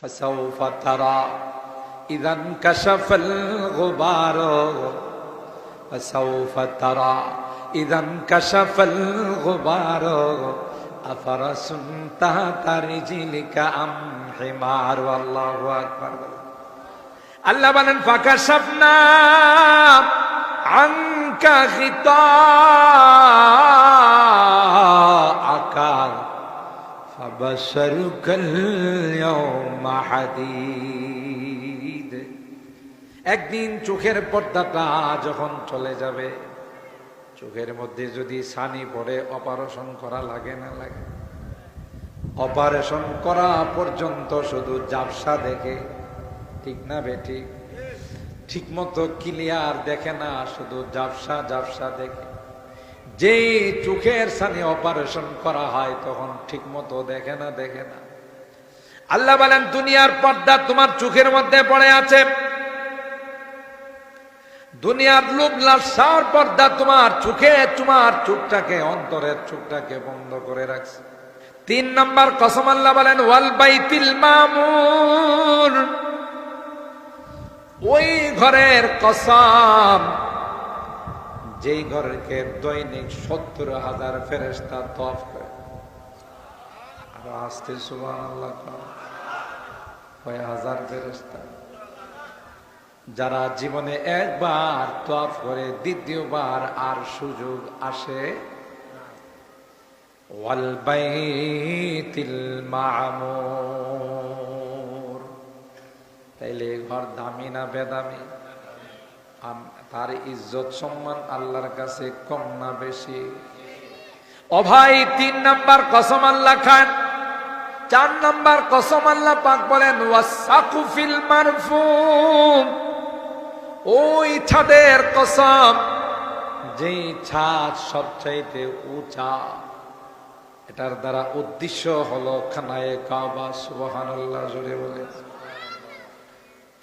ফাসাউফা তারা ইযা ইনকাশাফাল গুবারু ফাসাউফা তারা ইযা ইনকাশাফাল গুবারু আফারাসুন তাহতা রিজলিকা আম হিমার। আল্লাহু আকবার। আল্লাহ বলেন ফাকাশাফনা আনকা গিতাআকা ফাবাশশারুকাল ইয়াওমা হাদীদ। একদিন চোখের পর্দাটা যখন চলে যাবে, চোখের মধ্যে যদি ছানি পড়ে অপারেশন করা লাগে না লাগে? অপারেশন করা পর্যন্ত শুধু ঝাপসা দেখে, ঠিক না বেঠিক? ঠিক মতো ক্লিয়ার দেখে না, শুধু ঝাপসা ঝাপসা দেখে। যেই চোখের ছানি অপারেশন করা হয় তখন ঠিক মতো দেখে না, দেখে না। আল্লাহ বলেন দুনিয়ার পর্দা তোমার চোখের মধ্যে পড়ে আছে, দুনিয়ার লোভ লালসার পর্দা তোমার চোখে, তোমার চোখটাকে, অন্তরের চোখটাকে বন্ধ করে রাখছে। 3 নম্বর কসম আল্লাহ বলেন ওয়াল বাইতিল মামুর, ওই ঘরের কসম যেই ঘরকে দৈনিক 70,000 ফেরেশতা তওয়াফ করে। আর আস্তে সুবহানাল্লাহ, কয় হাজার ফেরেশতা যারা জীবনে একবার তওয়াফ করে দ্বিতীয়বার আর সুযোগ আসে। ওয়াল বাইতিল মামুর, তাইলে ঘর দামি না বেদামি? তার ইজ্জত সম্মান আল্লাহর কাছে কম না বেশি? ও ভাই 3 নাম্বার কসম আল্লাহ খান। 4 নাম্বার কসম আল্লাহ পাক বলেন ওয়াসাকুফিল মারফুম, ওই ছাদের কসম যেই ছাদ সবচাইতে উঁচা। এটার দ্বারা উদ্দেশ্য হলো খানায়ে কাবা। সুবহানাল্লাহ, জোরে বলে।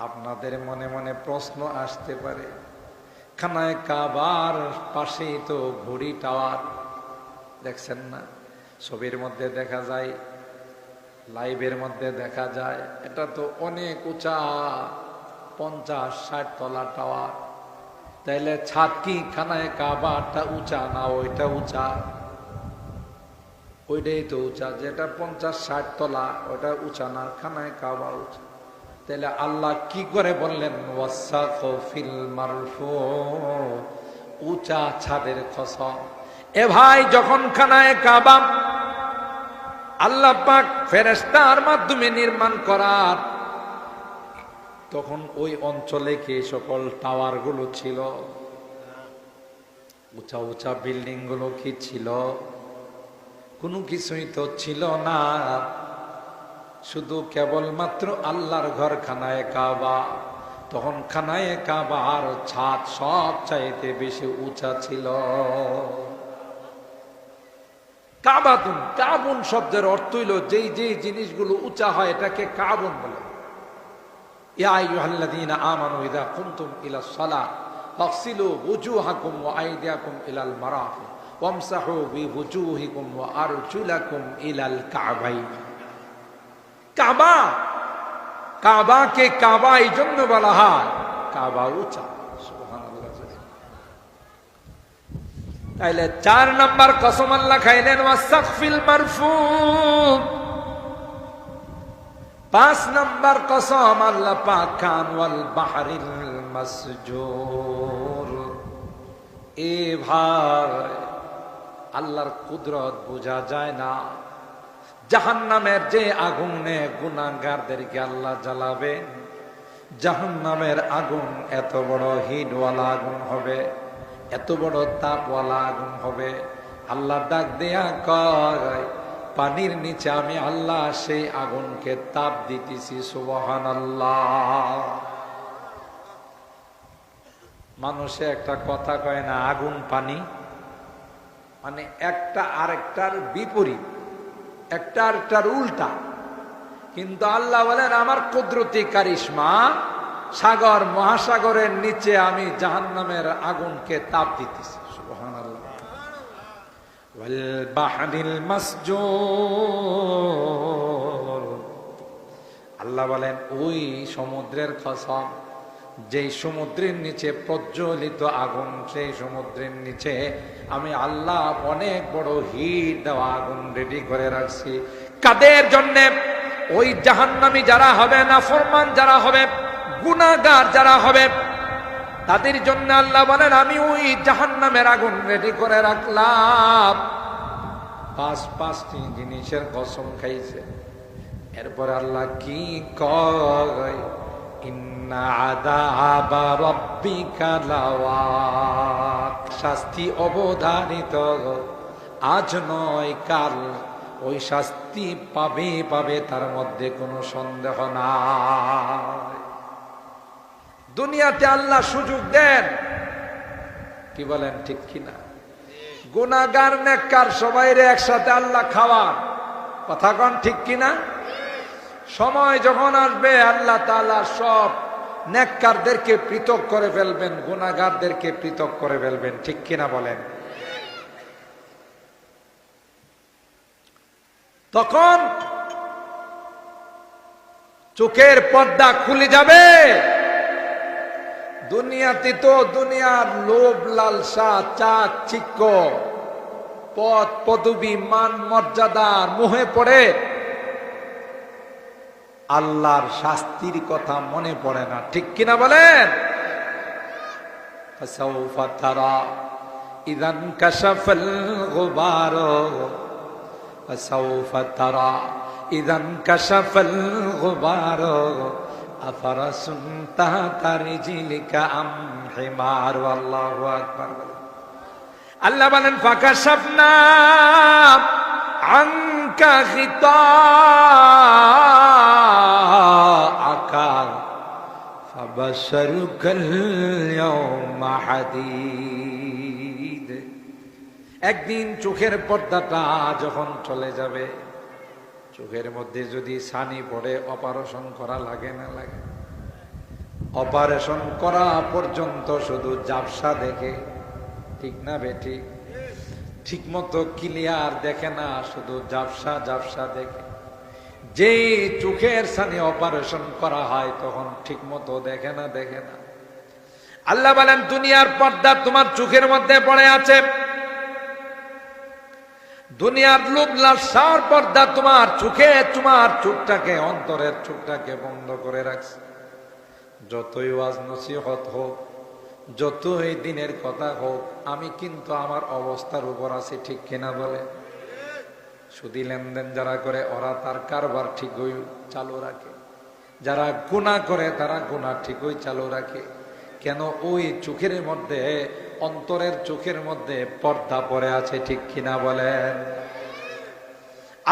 আপনাদের মনে মনে প্রশ্ন আসতে পারে, খানায়ে কাবার পাশেই তো ঘড়ি টাওয়ার, দেখছেন না? ছবির মধ্যে দেখা যায়, লাইভের মধ্যে দেখা যায়। এটা তো অনেক উঁচা, 50-60 তলা টাওয়ার। তাইলে ছাদ কি খানায়ে কাবাটা উঁচা না ওইটা উঁচা? ওইটাই তো উঁচা, যেটা 50-60 তলা ওটা উঁচা না, খানায়ে কাবা উঁচা। তাহলে আল্লাহ কি করে বললেন ওয়াসাকুফিল মারফু, উঁচা ছাদের কসম? এ ভাই, যখন খানায়ে কাবা আল্লাহ পাক ফেরেশতার মাধ্যমে নির্মাণ করার, তখন ওই অঞ্চলে কি সকল টাওয়ার গুলো ছিল? উঁচা উঁচা বিল্ডিং গুলো কি ছিল? কোনো কিছুই তো ছিল না। শুধু কেবলমাত্র আল্লাহর ঘর খানায়ে কাবা। তখন খানায়ে কাবার ছাদ সব চাইতে বেশি উঁচা ছিল। কাবাতুন, কাবুন শব্দের অর্থ হইল যেই যেই জিনিসগুলো উঁচা হয় এটাকে কাবুন বলে। ইয়া আইয়ুহাল্লাযীনা আমানু ইযা কুমতুম ইলাস সালাহ ফাগসিলু ওয়ুজুহাকুম ওয়া আইদিয়াকুম ইলাল মারাফিক ওয়ামসাহু বিওয়ুজুহিকুম ওয়া আরজুলাকুম ইলাল কাবাইন। কাবা, কাবাকে কাবা এই জন্য বলা হয়, কাবা উঁচা। সুবহানাল্লাহ। তাইলে 4 নাম্বার কসম আল্লাহ খাইলেন ওয়াসাকফিল মারফু। 5 নাম্বার কসম আল্লাহ পাক খান ওয়াল বাহরিল মাসজুর। এ ভাই, আল্লাহর কুদরত বোঝা যায় না। জাহান্নামের যে আগুনে গুনাহগারদেরকে আল্লাহ জ্বালাবেন, জাহান্নামের আগুন এত বড় হিটওয়ালা আগুন হবে, এত বড় তাপওয়ালা আগুন হবে। আল্লাহ ডাক দেয়া কয়, পানির নিচে আমি আল্লাহ সেই আগুনকে তাপ দিতেছি। সুবহানাল্লাহ। মানুষে একটা কথা কয় না, আগুন পানি, মানে একটা আরেকটার বিপরীত, একটা আরেকটার উল্টা। কিন্তু আল্লাহ বলেন আমার কুদরতি কারিশমা, সাগর মহাসাগরের নিচে আমি জাহান্নামের আগুনকে তাপ দিতেছি। সুবহানাল্লাহ। ওয়াল বাহরিল মাসজুর, আল্লাহ বলেন ওই সমুদ্রের কসম, যেই সমুদ্রের নিচে প্রজ্বলিত আগুন, সেই সমুদ্রের নিচে আমি আল্লাহ অনেক বড় হিট দেওয়া আগুন রেডি করে রাখছি। কাদের জন্যে? ওই জাহান্নামী যারা হবে, নাফরমান যারা হবে, গুনাহগার যারা হবে, তাদের জন্য আল্লাহ বলেন আমি ওই জাহান্নামের আগুন রেডি করে রাখলাম। পাঁচটি জিনিসের কসম খাইছে। এরপরে আল্লাহ কি কয়? ইন্না আযাবা রাব্বিকা লাওয়াক, শাস্তি অবধারিত, আজ নয় কাল ওই শাস্তি পাবে, তার মধ্যে কোনো সন্দেহ নাই। দুনিয়াতে আল্লাহ সুযোগ দেন, কি বলেন ঠিক কিনা? গুনাহগার নেককার সবাইরে একসাথে আল্লাহ খাওয়ান, কথা কন ঠিক কিনা? সময় যখন আসবে আল্লাহ তাআলা সব নেককারদেরকে পৃথক করে ফেলবেন, গুনাহগারদেরকে পৃথক করে ফেলবেন, ঠিক কিনা বলেন? তখন চোখের পর্দা খুলে যাবে। দুনিয়াতে তো দুনিয়ার লোভ লালসা, চাকচিক্য, পদ পদবী, মান মর্যাদার মোহে পড়ে আল্লাহর শাস্তির কথা মনে পড়ে না, ঠিক কিনা বলেন? ফাসাউফা তারা ইযান কাশাফাল গুবার, ফাসাউফা তারা ইযান কাশাফাল গুবার আফারাসুন তাহতা রিজলিকা আম হিমার। আল্লাহু আকবার। আল্লাহ বলেন ফাকাশাফনা আনকা গিতাআকা ফাবাশশারুকাল ইয়াওমা হাদীদ। একদিন চোখের পর্দাটা যখন চলে যাবে, চোখের মধ্যে যদি ছানি পড়ে অপারেশন করা লাগে না লাগে? অপারেশন করা পর্যন্ত শুধু ঝাপসা দেখে, ঠিক না বেটি? ঠিক মতো ক্লিয়ার দেখে না, শুধু ঝাপসা ঝাপসা দেখে। যেই চোখের ছানি অপারেশন করা হয় তখন ঠিক মতো দেখে না। আল্লাহ বলেন দুনিয়ার পর্দা তোমার চোখের মধ্যে পড়ে আছে, দুনিয়ার লোভ লালসার পর্দা তোমার চোখে, তোমার চোখটাকে, অন্তরের চোখটাকে বন্ধ করে রাখছে। যতই ওয়াজ নসিহত হোক, যতই দিনের কথা হোক, আমি কিন্তু আমার অবস্থার উপর আছি, ঠিক কিনা বলে? সুদী লেনদেন যারা করে ওরা তার কারবার ঠিকই চালু রাখে, যারা গুনাহ করে তারা গুনাহ ঠিকই চালু রাখে। কেন? ওই চোখের মধ্যে, অন্তরের চোখের মধ্যে পর্দা পড়ে আছে, ঠিক কিনা বলেন?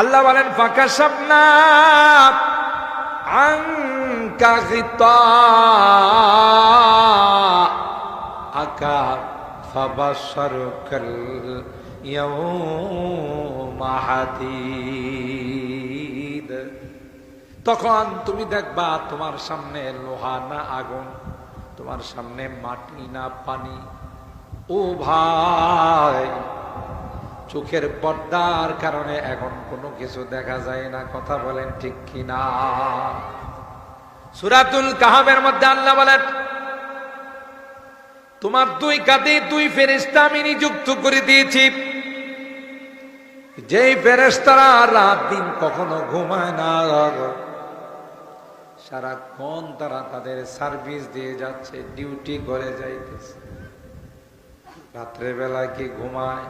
আল্লাহ বলেন ফাকাশাফনা আনকা গিতাআকা ফাবাশশারুকাল ইয়াওমা হাদীদ। তখন তুমি দেখবা তোমার সামনে লোহা না আগুন, তোমার সামনে মাটি না পানি। ও ভাই, চোখের পর্দার কারণে এখন কোনো কিছু দেখা যায় না, কথা বলেন ঠিক কিনা? সূরাতুল কাহাফের মধ্যে আল্লাহ বলেন তোমার দুই কাঁধে দুই ফেরেশতা আমি নিযুক্ত করে দিয়েছি, যেই ফেরেশতারা রাত দিন কখনো ঘুমায় না, সারাক্ষণ তারা তাদের সার্ভিস দিয়ে যাচ্ছে, ডিউটি করে যাইতেছে। রাত্রে বেলা কি ঘুমায়?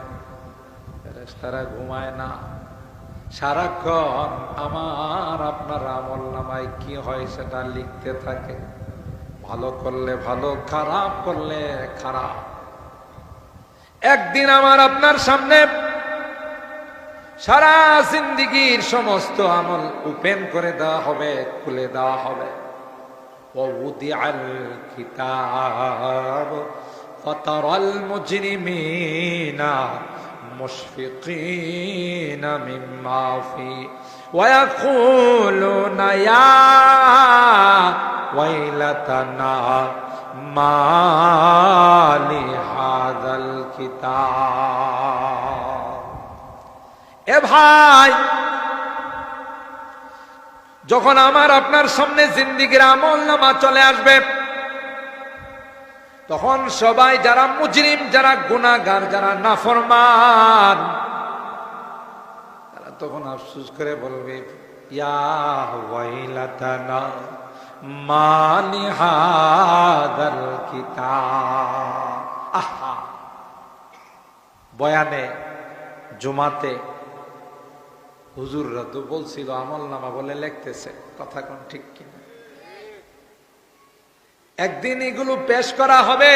ফেরেশতারা ঘুমায় না, সারাক্ষণ আমার আপনার আমলনামায় কি হয় সেটা লিখতে থাকে। ভালো করলে ভালো, খারাপ করলে খারাপ। একদিন আমার আপনার সামনে সারা জিন্দেগীর সমস্ত আমল ওপেন করে দেওয়া হবে, খুলে দেওয়া হবে। ওয়াউদিআল কিতাব ফাতারাল মুজরিমিনা মুশফিকিনা মিম্মা ফি ওয়া ইয়াকুলুনা ইয়া ওয়াইলাতানা মা লিহাযাল কিতাব। এ ভাই, যখন আমার আপনার সামনে জিন্দেগীর আমলনামা চলে আসবে, তখন সবাই যারা মুজরিম, যারা গুনাহগার, যারা নাফরমান, তারা তখন আফসোস করে বলবে, ইয়া ওয়াইলাতানা মা লিহাদাল কিতাব। আহা, বয়ানে জুমাতে হুজুররা তো বলছিল আমলনামা বলে লিখতেছে, কথা কোন ঠিক কিনা? একদিন এগুলো পেশ করা হবে,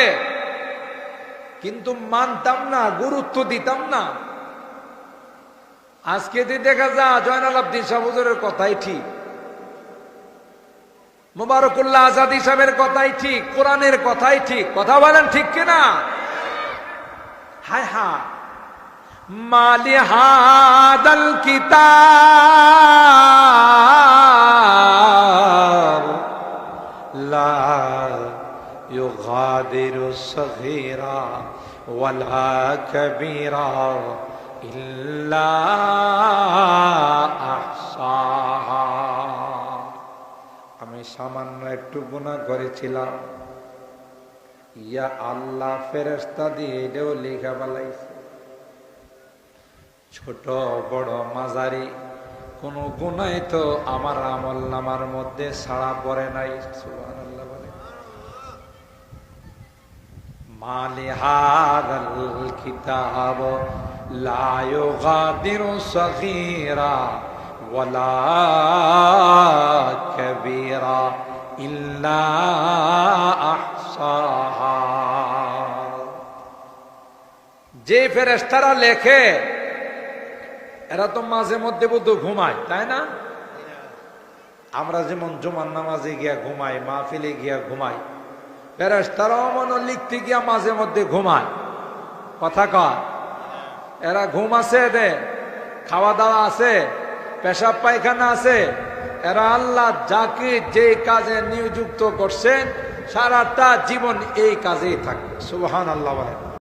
কিন্তু মানতাম না, গুরুত্ব দিতাম না। আজকে যে দেখা যায় জয়নাল আবদিন সাহেব হুজুরের কথাই ঠিক, মুবারকুল্লাহ আজাদি সাহেবের কথাই ঠিক, কোরআনের কথাই ঠিক, কথা বলেন ঠিক কিনা? হায় হায়, মালি হাদাল কিতাব লা ইউগাদিরু সগীরা ওয়ালা কবীরা ইল্লা আহসাহা। আমি সামান্য একটু গুনাহ করেছিলাম, ইয়া আল্লাহ ফেরেশতা দিয়ে এটাও লেখা বালাইছে। ছোট বড় মাঝারি কোন গুনাহ তো আমার আমলনামার মধ্যে ছাড়া পড়ে নাই। সুবহানাল্লাহ বলে, মালি হাদাল কিতাব লা ইউগাদিরু সগীরা ওয়ালা কবীরা ইল্লা আহসাহা। যে ফেরেশতারা লেখে এরা তো মাঝে মধ্যে বোধ ঘুমায়, তাই না? আমরা যেমন জুমার নামাজে গিয়া ঘুমাই, মাহফিলে গিয়া ঘুমাই, ফেরেশতারাও মনে লিখতে গিয়া মাঝে মধ্যে ঘুমায়। কথা কয়, এরা ঘুম আছে, এদের খাওয়া দাওয়া আছে, পেশাব পায়খানা আছে। এরা আল্লাহ যাকে যে কাজে নিযুক্ত করছেন সারাটা জীবন এই কাজেই থাকবে। সুবহানাল্লাহ।